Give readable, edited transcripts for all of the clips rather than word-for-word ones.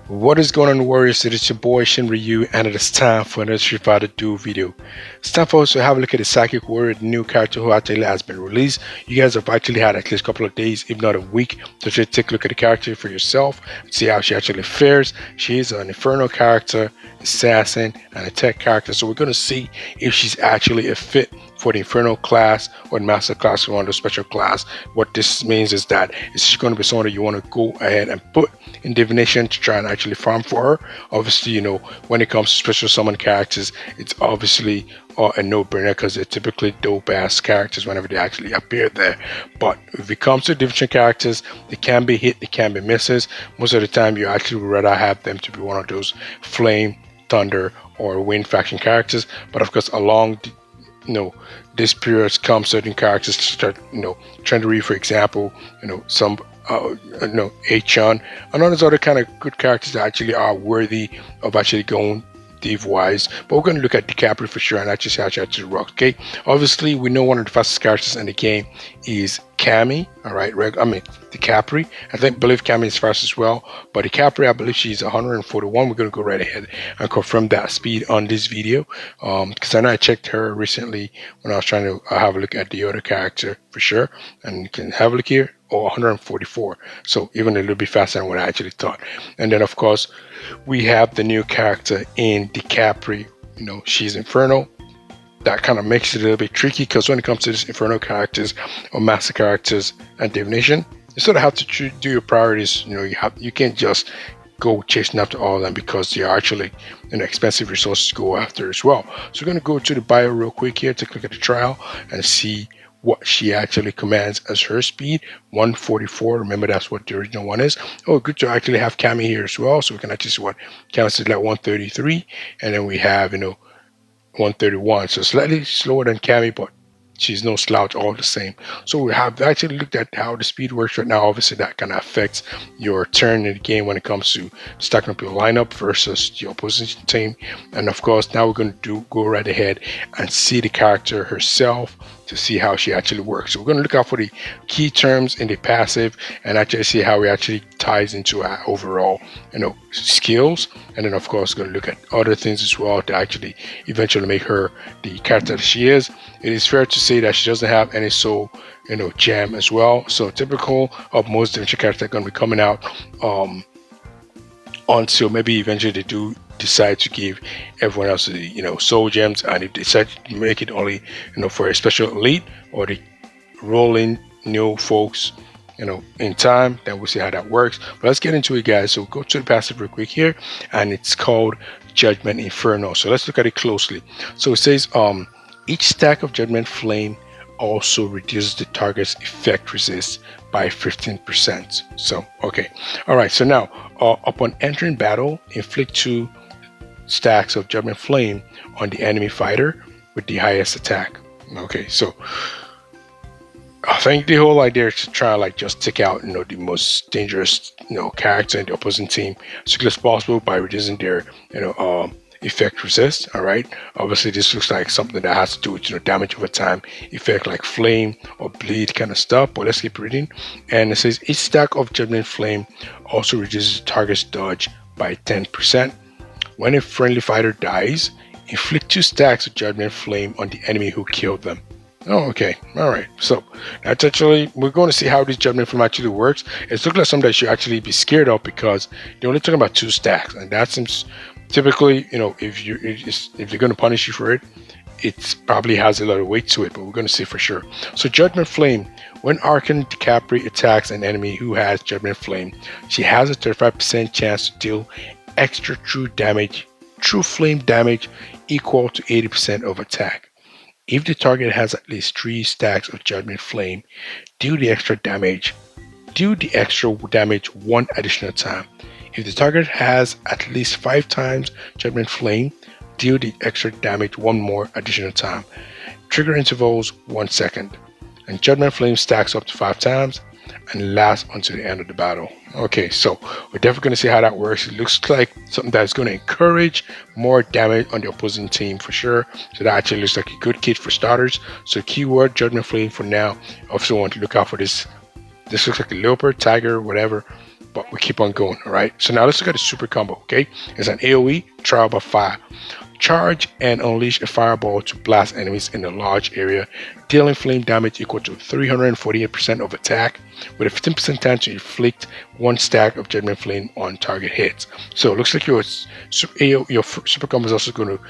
What is going on, Warriors? It is your boy Shin Ryu, and it is time for another Street Fighter Duel video. It's time for us to have a look at the Psychic Warrior, the new character who actually has been released. You guys have actually had at least a couple of days, if not a week, to just take a look at the character for yourself and see how she actually fares. She is an Inferno character, assassin, and a tech character, so we're going to see if she's actually a fit for the Inferno class or the Master class or the special class. What this means is that she's going to be someone that you want to go ahead and put in divination to try and actually farm for her. Obviously, when it comes to special summon characters, it's obviously a no-brainer because they're typically dope-ass characters whenever they actually appear there. But if it comes to divination characters, they can be hit, they can be misses. Most of the time, you actually would rather have them to be one of those flame, thunder, or wind faction characters. But of course, along this period comes certain characters to start, Trendery, for example, some Archon, and all those other kind of good characters that actually are worthy of actually going div wise. But we're going to look at Decapre for sure and actually see how she actually rocks. Okay, obviously we know one of the fastest characters in the game is Cammy. All right, Decapre. Believe Cammy is fast as well, but Decapre, I believe she's 141. We're going to go right ahead and confirm that speed on this video, because I know I checked her recently when I was trying to have a look at the other character for sure, and you can have a look here. Or 144, so even a little bit faster than what I actually thought. And then of course we have the new character in Decapre. She's Inferno. That kind of makes it a little bit tricky because when it comes to these Inferno characters or Master characters and divination, you sort of have to do your priorities. You can't just go chasing after all of them because they are actually expensive resources to go after as well. So we're going to go to the bio real quick here to look at the trial and see what she actually commands as her speed. 144. Remember, that's what the original one is. Oh, good to actually have Cammy here as well, so we can actually see what Cammy is like. 133, and then we have 131. So slightly slower than Cammy, but she's no slouch all the same. So we have actually looked at how the speed works right now. Obviously, that kind of affects your turn in the game when it comes to stacking up your lineup versus your opposition team. And of course, now we're going to go right ahead and see the character herself to see how she actually works. So we're going to look out for the key terms in the passive and actually see how it actually ties into our overall, skills. And then of course, going to look at other things as well to actually eventually make her the character that she is. It is fair to say that she doesn't have any soul, gem as well. So typical of most dimension characters that are going to be coming out until maybe eventually they do decide to give everyone else the soul gems, and if they decide to make it only for a special elite, or they roll in new folks in time, then we'll see how that works. But let's get into it, guys. So go to the passive real quick here, and it's called Judgment Inferno. So let's look at it closely. So it says each stack of Judgment Flame also reduces the target's effect resist by 15%. So okay, all right, so now upon entering battle, inflict 2 stacks of Judgment Flame on the enemy fighter with the highest attack. Okay, so I think the whole idea is to try to just take out the most dangerous character in the opposing team as quickly as possible by reducing their effect resist. All right, obviously this looks like something that has to do with damage over time effect, like flame or bleed kind of stuff. But let's keep reading. And it says each stack of Judgment Flame also reduces the target's dodge by 10%. When a friendly fighter dies, inflict 2 stacks of Judgment Flame on the enemy who killed them. Oh, okay. All right. So that's actually, we're going to see how this Judgment Flame actually works. It's looking like something that you should actually be scared of because they're only talking about 2 stacks, and that seems typically, if they're going to punish you for it, it probably has a lot of weight to it. But we're going to see for sure. So Judgment Flame. When Archon Decapre attacks an enemy who has Judgment Flame, she has a 35% chance to deal extra true flame damage equal to 80% of attack. If the target has at least 3 stacks of Judgment Flame, deal the extra damage one additional time. If the target has at least 5 times Judgment Flame, deal the extra damage one more additional time. Trigger intervals 1 second. And Judgment Flame stacks up to 5 times and lasts until the end of the battle. Okay, so we're definitely going to see how that works. It looks like something that's going to encourage more damage on the opposing team for sure. So that actually looks like a good kit for starters. So keyword Judgment Flame for now. Also want to look out for this. This looks like a leopard, tiger, whatever. but we keep on going. All right, so now let's look at the super combo. Okay, it's an AoE trial by fire. Charge and unleash a fireball to blast enemies in a large area, dealing flame damage equal to 348% of attack, with a 15% chance to inflict one stack of Judgment Flame on target hits. So it looks like your super combo is also going to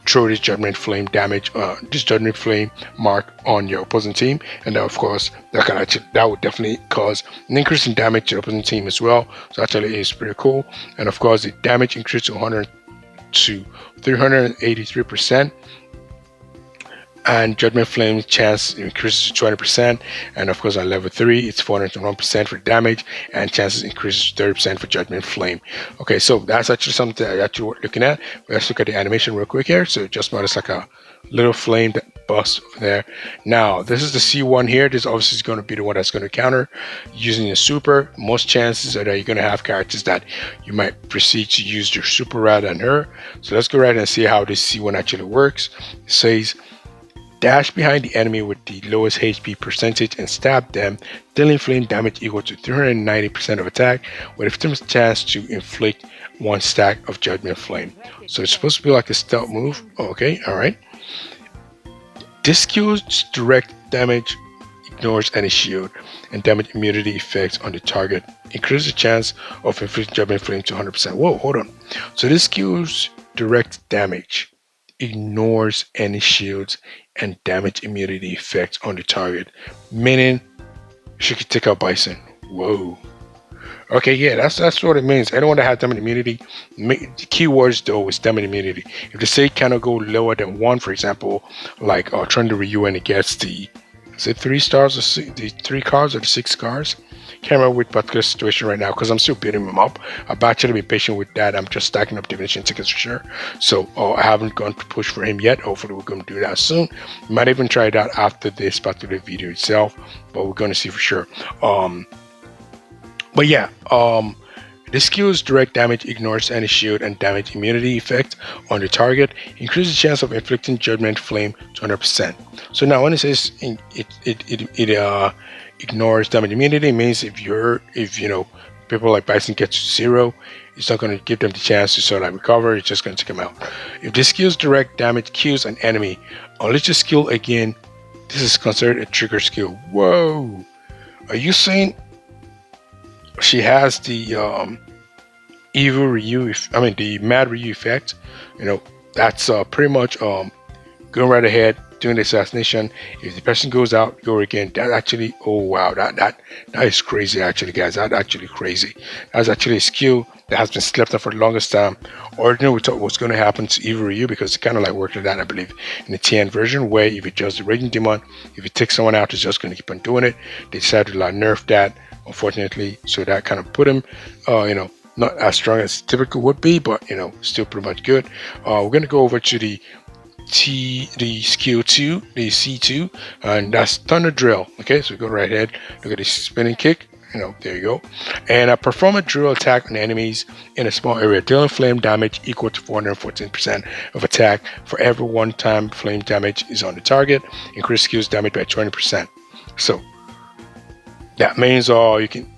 throw this Judgment Flame damage, this Judgment Flame mark on your opposing team, and of course that would definitely cause an increase in damage to the opposing team as well. So actually is pretty cool. And of course the damage increase to 383%, and Judgment Flame chance increases to 20%, and of course on level 3 it's 401% for damage, and chances increases to 30% for Judgment Flame. Okay, so that's actually something that actually worth looking at. Let's look at the animation real quick here. So just notice like a little flame that busts there. Now this is the C1 here. This obviously is going to be the one that's going to counter using a super. Most chances are that you're going to have characters that you might proceed to use your super rather than her. So let's go right and see how this C1 actually works. It says dash behind the enemy with the lowest HP percentage and stab them, dealing flame damage equal to 390% of attack, with a 15% chance to inflict one stack of Judgment Flame. So it's supposed to be like a stealth move. Okay, alright. This skill's direct damage ignores any shield and damage immunity effects on the target, increases the chance of inflicting Judgment Flame to 100%. Whoa, hold on. So this skill's direct damage ignores any shields and damage immunity effects on the target, meaning she could take out Bison. Whoa. Okay, yeah, that's what it means. Anyone that has damage immunity, the keywords though is damage immunity. If the say cannot go lower than 1, for example, like Archon Ryu, and it gets the, is it 3 stars or the 3 cards or the 6 cards? Can't remember which particular situation right now because I'm still beating him up. I've actually been patient with that. I'm just stacking up divination tickets for sure. So I haven't gone to push for him yet. Hopefully we're going to do that soon. Might even try it out after this particular video itself, but we're going to see for sure. But yeah, the skill's direct damage ignores any shield and damage immunity effect on the target, increases the chance of inflicting Judgment Flame to 100%. So now when it says it ignores damage immunity, it means if you know people like Bison get to 0, it's not going to give them the chance to sort of recover. It's just going to take them out. If the skill's direct damage kills an enemy, unleash the skill again. This is considered a trigger skill. Whoa, are you saying she has the evil Ryu, the mad Ryu effect? You know, that's pretty much going right ahead, doing the assassination. If the person goes out, go again. That actually, oh wow, that is crazy actually, guys. That's actually crazy. That's actually a skill that has been slept on for the longest time. Originally we thought what's going to happen to evil Ryu, because it kind of like worked like that, I believe, in the TN version, where if it does the Raging Demon, if you take someone out, it's just going to keep on doing it. They decided to like nerf that, unfortunately, so that kind of put him not as strong as typical would be, but still pretty much good. We're going to go over to the skill 2, the C2, and that's Thunder Drill. Okay, so we go right ahead, look at the spinning kick, there you go. And perform a drill attack on enemies in a small area, dealing flame damage equal to 414% of attack for every one-time flame damage is on the target. Increase skills damage by 20%. So that means you can.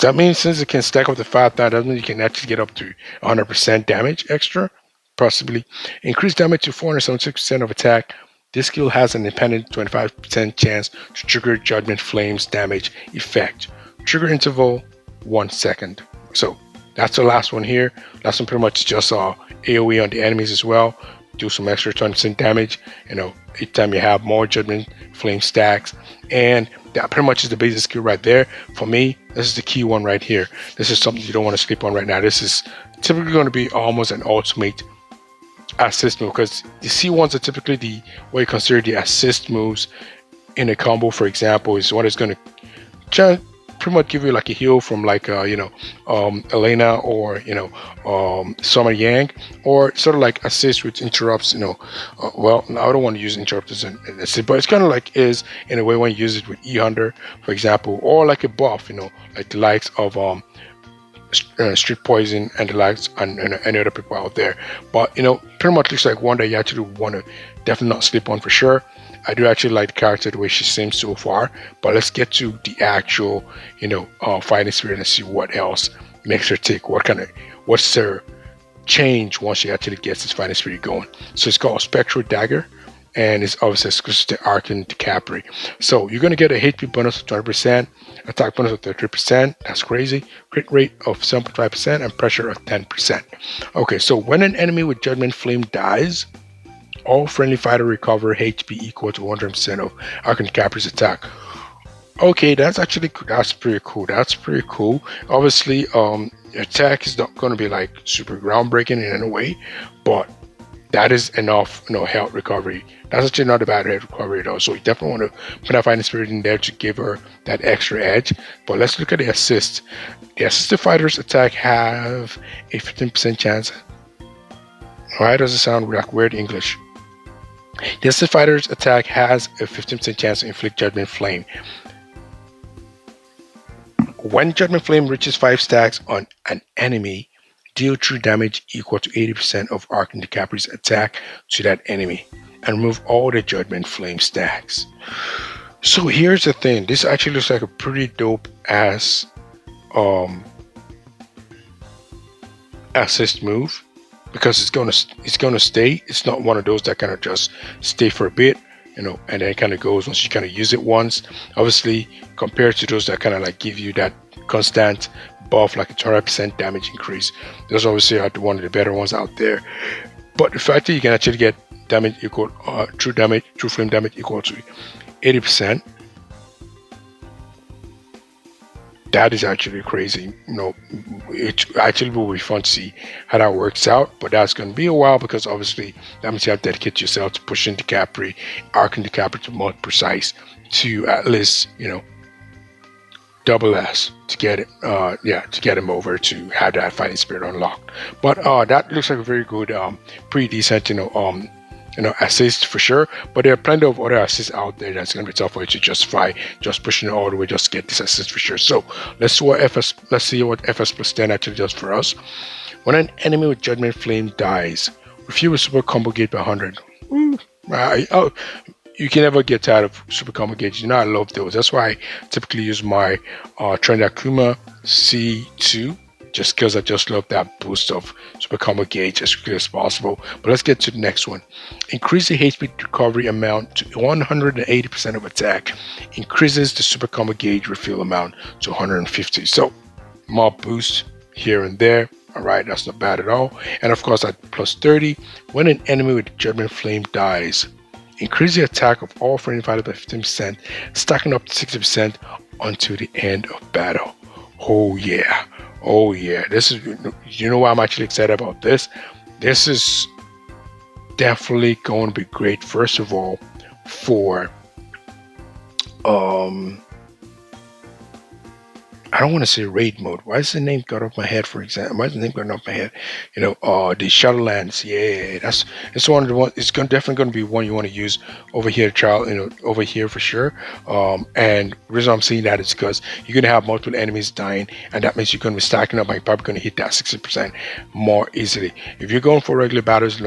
That means since it can stack up to 5,000, that means you can actually get up to 100% damage extra, possibly. Increase damage to 476% of attack. This skill has an independent 25% chance to trigger Judgment Flame's damage effect. Trigger interval 1 second. So that's the last one here. Last one pretty much just AoE on the enemies as well. Do some extra 20% damage. Each time you have more Judgment Flame stacks, and that pretty much is the basic skill right there. For me, this is the key one right here. This is something you don't want to sleep on right now. This is typically going to be almost an ultimate assist move, because the C1s are typically what you consider the assist moves in a combo. For example, is what is going to pretty much give you like a heal from like Elena or Summer Yang, or sort of like assist which interrupts well, I don't want to use interrupters and assist, but it's kind of like is in a way when you use it with E-Hunter, for example, or like a buff, like the likes of Street Poison and the likes, and any other people out there. But pretty much looks like one that you actually want to definitely not sleep on for sure. I do actually like the character the way she seems so far. But let's get to the actual, fighting spirit and see what else makes her tick. What's her change once she actually gets this fighting spirit going. So it's called Spectral Dagger, and it's obviously exclusive to Archon Decapre. So you're going to get a HP bonus of 20%, attack bonus of 33%. That's crazy. Crit rate of 7.5% and pressure of 10%. Okay, so when an enemy with Judgment Flame dies, all friendly fighter recover HP equal to 100% of Archon Decapre's attack. Okay, that's pretty cool. That's pretty cool. Obviously, attack is not going to be like super groundbreaking in any way, but that is enough, health recovery. That's actually not a bad health recovery at all. So you definitely want to put that fighting spirit in there to give her that extra edge. But let's look at the assist. The assisted fighter's attack have a 15% chance. Why does it sound like weird English? The assisted fighter's attack has a 15% chance to inflict Judgment Flame. When Judgment Flame reaches 5 stacks on an enemy, deal true damage equal to 80% of Archon Decapre's attack to that enemy, and remove all the Judgment Flame stacks. So here's the thing. This actually looks like a pretty dope ass assist move, because it's gonna stay. It's not one of those that kind of just stay for a bit, and then it kind of goes once you kind of use it once. Obviously, compared to those that kind of like give you that constant buff, like a 20% damage increase, those obviously are one of the better ones out there. But the fact that you can actually get damage equal, true flame damage equal to 80%, that is actually crazy. It actually will be fun to see how that works out, but that's going to be a while, because obviously that means you have to dedicate yourself to pushing Decapre, Archon Decapre to more precise, to at least double S to get it, to get him over to have that fighting spirit unlocked. But that looks like a very good, pretty decent, assist for sure. But there are plenty of other assists out there that's going to be tough for you to justify just pushing it all the way just to get this assist for sure. So let's see what FS plus 10 actually does for us. When an enemy with Judgment Flame dies, refuel super combo gauge by 100. You can never get tired of super combo gauges. I love those. That's why I typically use my Trend Akuma C2, just because I just love that boost of super combo gauge as quickly as possible. But let's get to the next one. Increase the HP recovery amount to 180% of attack. Increases the super combo gauge refill amount to 150. So more boost here and there. Alright, that's not bad at all. And of course at plus 30, when an enemy with Judgment Flame dies, increase the attack of all friendly fighters by 15%, stacking up to 60% until the end of battle. Oh yeah. This is, why I'm actually excited about this. This is definitely going to be great. First of all, for I don't want to say raid mode. Why is the name got off my head, for example? Why is the name going off my head? The Shadowlands. Yeah, it's one of the one. It's definitely going to be one you want to use over here, child. Over here for sure. And the reason I'm saying that is because you're going to have multiple enemies dying, and that means you're going to be stacking up, and you're probably going to hit that 60% more easily. If you're going for regular battles,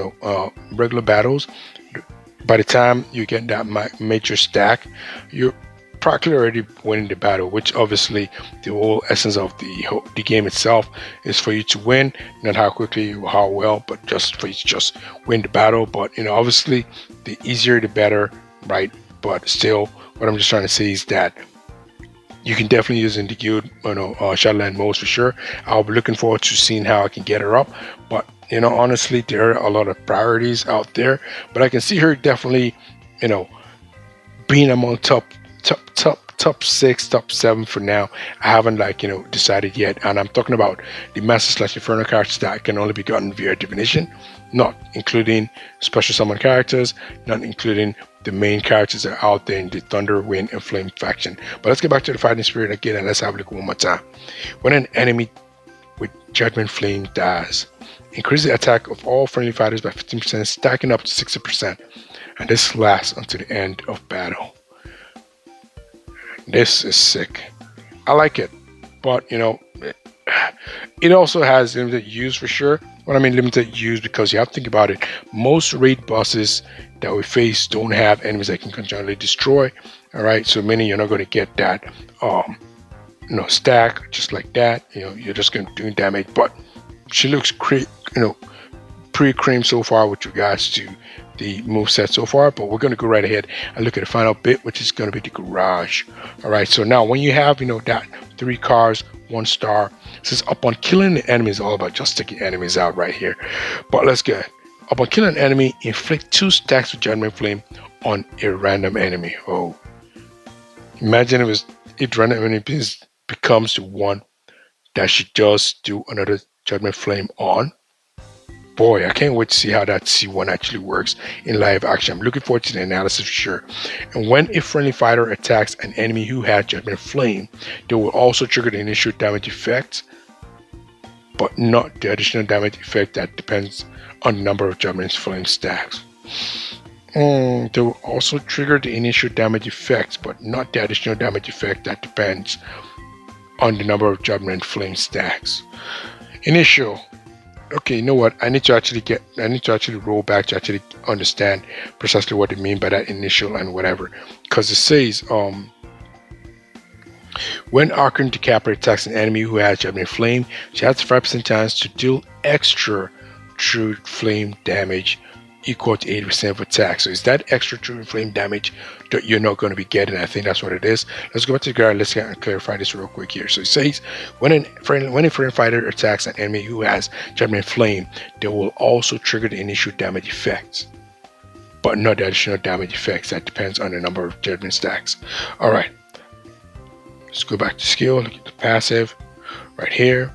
by the time you get that major stack, you're practically already winning the battle, which obviously the whole essence of the game itself is for you to win, not how quickly or how well, but just for you to just win the battle. But obviously the easier the better, right? But still, what I'm just trying to say is that you can definitely use in the guild, Shadowland modes for sure. I'll be looking forward to seeing how I can get her up. But honestly, there are a lot of priorities out there, but I can see her definitely, being among top 6, top 7 for now. I haven't decided yet, and I'm talking about the Master / Inferno characters that can only be gotten via divination, not including special summon characters, not including the main characters that are out there in the Thunder, Wind, and Flame faction. But let's get back to the fighting spirit again, and let's have a look one more time. When an enemy with Judgment Flame dies, increase the attack of all friendly fighters by 15%, stacking up to 60%, and this lasts until the end of battle. This is sick. I like it, but It also has limited use for sure. What I mean limited use, because you have to think about it. Most raid bosses that we face don't have enemies that can continually destroy. All right, so meaning you're not going to get that stack just like that. You're just going to do damage. But she looks pretty cream so far with regards to the move set so far. But we're going to go right ahead and look at the final bit, which is going to be the garage. All right, so now when you have that 3 cars, 1 star, it says upon killing the enemy, is all about just taking enemies out right here. But let's get upon killing an enemy, inflict 2 stacks of judgment flame on a random enemy. Oh, imagine if random enemy becomes the one that she just do another judgment flame on. Boy, I can't wait to see how that C1 actually works in live action. I'm looking forward to the analysis for sure. And when a friendly fighter attacks an enemy who has Judgment Flame, they will also trigger the initial damage effect, but not the additional damage effect that depends on the number of Judgment Flame stacks. They will also trigger the initial damage effect, but not the additional damage effect that depends on the number of Judgment Flame stacks. Initial. Okay, you know what? I need to actually roll back to actually understand precisely what they mean by that initial and whatever. Because it says, when Archon Decapre attacks an enemy who has Judgment Flame, she has a 5% chance to deal extra true flame damage equal to 80% of attack. So is that extra true flame damage that you're not going to be getting? I think that's what it is. Let's go back to the guard. Let's clarify this real quick here. So it says when a friendly fighter attacks an enemy who has Judgment Flame, they will also trigger the initial damage effects, but not the additional damage effects. That depends on the number of judgment stacks. All right, let's go back to skill. Look at the passive right here.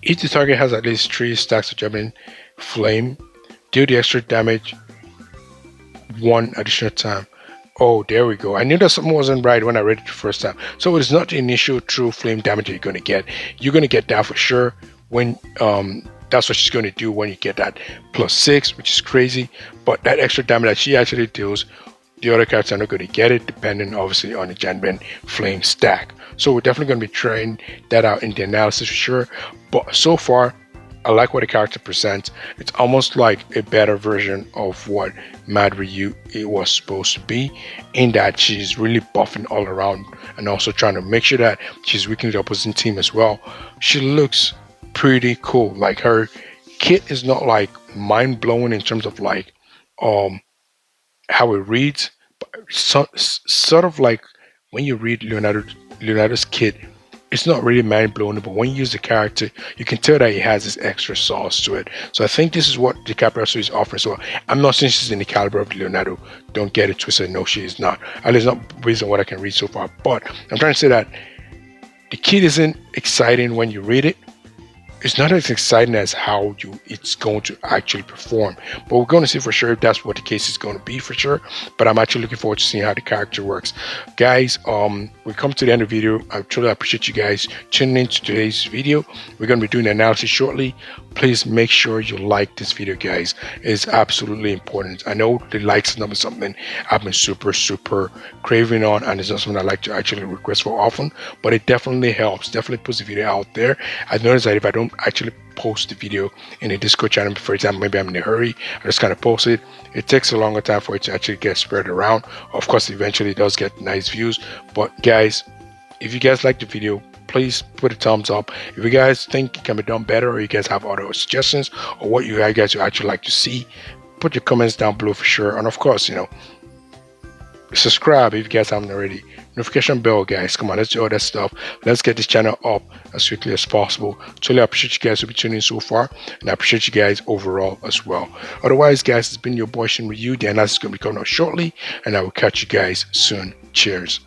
If the target has at least 3 stacks of Judgment Flame, deal the extra damage 1 additional time. Oh, there we go. I knew that something wasn't right when I read it the first time. So it's not the initial true flame damage that you're going to get. You're going to get that for sure when that's what she's going to do when you get that +6, which is crazy. But that extra damage that she actually deals, the other characters are not going to get it, depending obviously on the Judgment Flame stack. So we're definitely going to be trying that out in the analysis for sure. But so far, I like what the character presents. It's almost like a better version of what Mad Ryu it was supposed to be, in that she's really buffing all around and also trying to make sure that she's weakening the opposing team as well. She looks pretty cool. Like, her kit is not like mind-blowing in terms of like how it reads, but sort of like when you read Leonardo's kit, it's not really mind-blowing, but when you use the character, you can tell that he has this extra sauce to it. So I think this is what Decapre is offering. So I'm not saying she's in the caliber of Leonardo. Don't get it twisted. No, she is not. At least not based on what I can read so far. But I'm trying to say that the kit isn't exciting when you read it. It's not as exciting as how it's going to actually perform, but we're going to see for sure if that's what the case is going to be for sure. But I'm actually looking forward to seeing how the character works, guys. We come to the end of the video. I truly appreciate you guys tuning in to today's video. We're going to be doing the analysis shortly. Please make sure you like this video, guys. It's absolutely important. I know the likes is not something I've been super craving on, and it's not something I like to actually request for often, but it definitely helps. Definitely puts the video out there. I've noticed that if I don't actually post the video in a Discord channel, for example, maybe I'm in a hurry, I just kind of post it. It takes a longer time for it to actually get spread around. Of course, eventually it does get nice views, but guys, if you guys like the video, please put a thumbs up. If you guys think it can be done better, or you guys have other suggestions, or what you guys would actually like to see, put your comments down below for sure. And of course, subscribe if you guys haven't already. Notification bell, guys. Come on, let's do all that stuff. Let's get this channel up as quickly as possible. Totally appreciate you guys for tuning in so far, and I appreciate you guys overall as well. Otherwise, guys, it's been your boy Shin Ryu. The analysis is going to be coming out shortly, and I will catch you guys soon. Cheers.